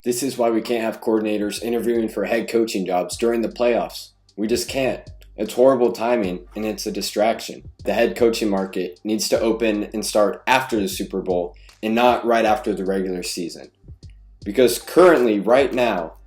This is why we can't have coordinators interviewing for head coaching jobs during the playoffs. We just can't. It's horrible timing, and it's a distraction. The head coaching market needs to open and start after the Super Bowl and not right after the regular season. Because currently, right now,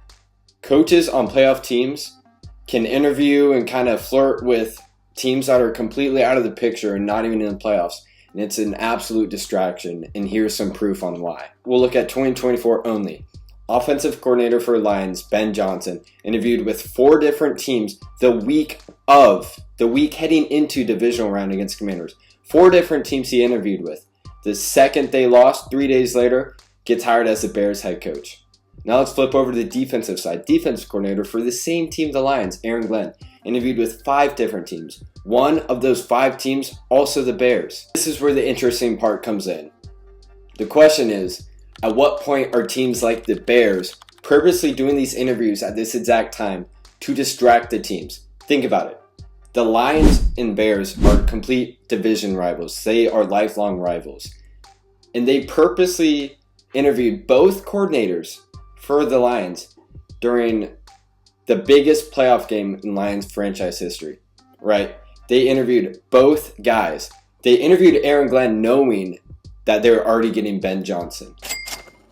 coaches on playoff teams can interview and kind of flirt with teams that are completely out of the picture and not even in the playoffs. And it's an absolute distraction, and here's some proof on why. We'll look at 2024 only. Offensive coordinator for Lions, Ben Johnson, interviewed with 4 different teams the week heading into divisional round against Commanders. 4 different teams he interviewed with. The second they lost, 3 days later, gets hired as the Bears head coach. Now let's flip over to the defensive side. Defensive coordinator for the same team, the Lions, Aaron Glenn, interviewed with 5 different teams. One of those 5 teams, also the Bears. This is where the interesting part comes in. The question is, at what point are teams like the Bears purposely doing these interviews at this exact time to distract the teams? Think about it. The Lions and Bears are complete division rivals. They are lifelong rivals. And they purposely interviewed both coordinators for the Lions during the biggest playoff game in Lions franchise history, right? They interviewed both guys. They interviewed Aaron Glenn knowing that they were already getting Ben Johnson.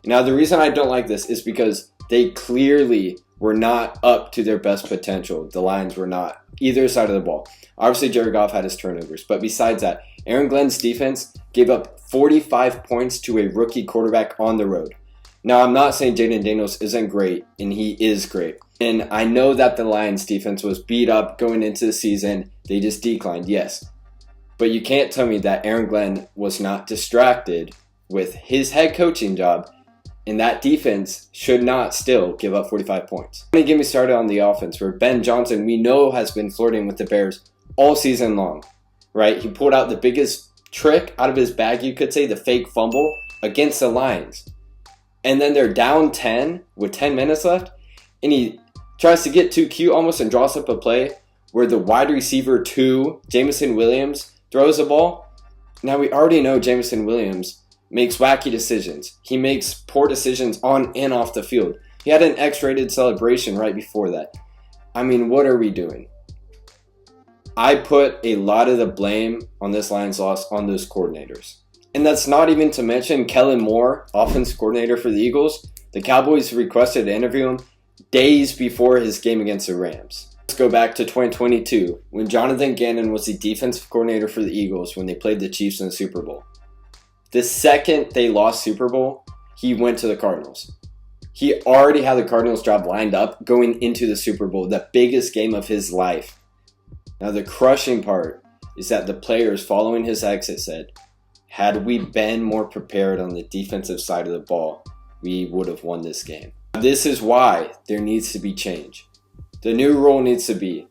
Now, the reason I don't like this is because they clearly were not up to their best potential. The Lions were not. Either side of the ball. Obviously, Jared Goff had his turnovers. But besides that, Aaron Glenn's defense gave up 45 points to a rookie quarterback on the road. Now, I'm not saying Jaden Daniels isn't great, and he is great. And I know that the Lions defense was beat up going into the season. They just declined, yes. But you can't tell me that Aaron Glenn was not distracted with his head coaching job, and that defense should not still give up 45 points. Let me get me started on the offense, where Ben Johnson, we know, has been flirting with the Bears all season long, right? He pulled out the biggest trick out of his bag, you could say, the fake fumble against the Lions. And then they're down 10 with 10 minutes left, and he tries to get too cute almost and draws up a play where the wide receiver 2, Jameson Williams, throws the ball. Now, we already know Jameson Williams makes wacky decisions. He makes poor decisions on and off the field. He had an X-rated celebration right before that. I mean, what are we doing? I put a lot of the blame on this Lions loss on those coordinators. And that's not even to mention Kellen Moore, offense coordinator for the Eagles. The Cowboys requested to interview him days before his game against the Rams. Let's go back to 2022, when Jonathan Gannon was the defensive coordinator for the Eagles when they played the Chiefs in the Super Bowl. The second they lost Super Bowl, he went to the Cardinals. He already had the Cardinals job lined up going into the Super Bowl, the biggest game of his life. Now, the crushing part is that the players following his exit said, had we been more prepared on the defensive side of the ball, we would have won this game. This is why there needs to be change. The new rule needs to be,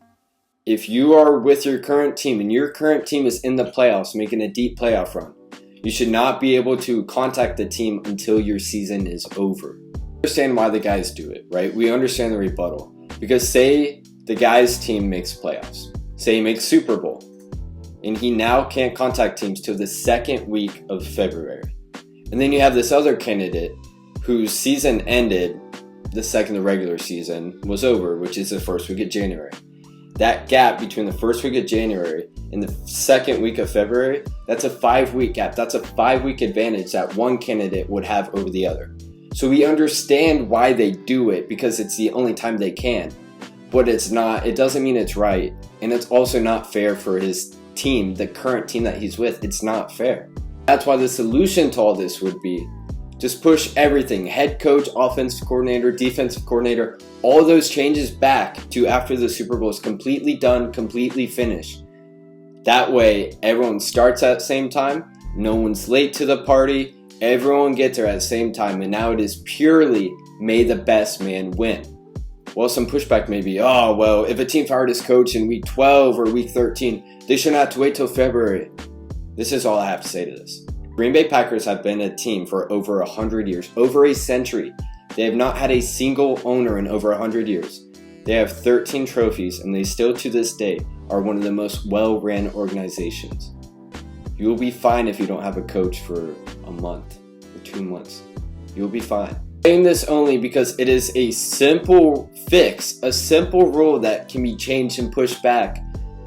if you are with your current team and your current team is in the playoffs, making a deep playoff run, you should not be able to contact the team until your season is over. We understand why the guys do it, right? We understand the rebuttal. Because say the guy's team makes playoffs. Say he makes Super Bowl. And he now can't contact teams till the second week of February. And then you have this other candidate whose season ended the second the regular season was over, which is the first week of January. That gap between the first week of January and the second week of February, that's a 5-week gap. That's a 5-week advantage that one candidate would have over the other. So we understand why they do it, because it's the only time they can. But it's not, it doesn't mean it's right. And it's also not fair for his team, the current team that he's with. It's not fair. That's why the solution to all this would be just push everything, head coach, offensive coordinator, defensive coordinator, all those changes back to after the Super Bowl is completely done, completely finished. That way, everyone starts at the same time, no one's late to the party, everyone gets there at the same time, and now it is purely may the best man win. Well, some pushback may be, oh, well, if a team fired his coach in week 12 or week 13, they shouldn't have to wait till February. This is all I have to say to this. Green Bay Packers have been a team for over 100 years, over a century. They have not had a single owner in over 100 years. They have 13 trophies, and they still to this day are one of the most well-ran organizations. You will be fine if you don't have a coach for a month or 2 months. You'll be fine. Saying this only because it is a simple fix, a simple rule that can be changed and pushed back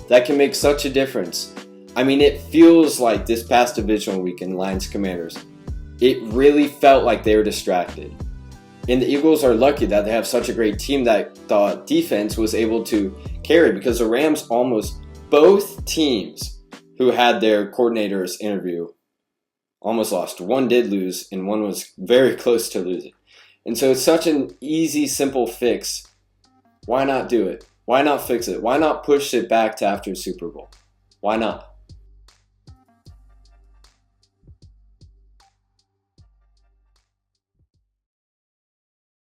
that can make such a difference. I mean, it feels like this past divisional weekend, Lions Commanders, it really felt like they were distracted. And the Eagles are lucky that they have such a great team that the defense was able to carry, because the Rams almost, both teams who had their coordinators interview almost lost. One did lose and one was very close to losing. And so it's such an easy, simple fix. Why not do it? Why not fix it? Why not push it back to after the Super Bowl? Why not?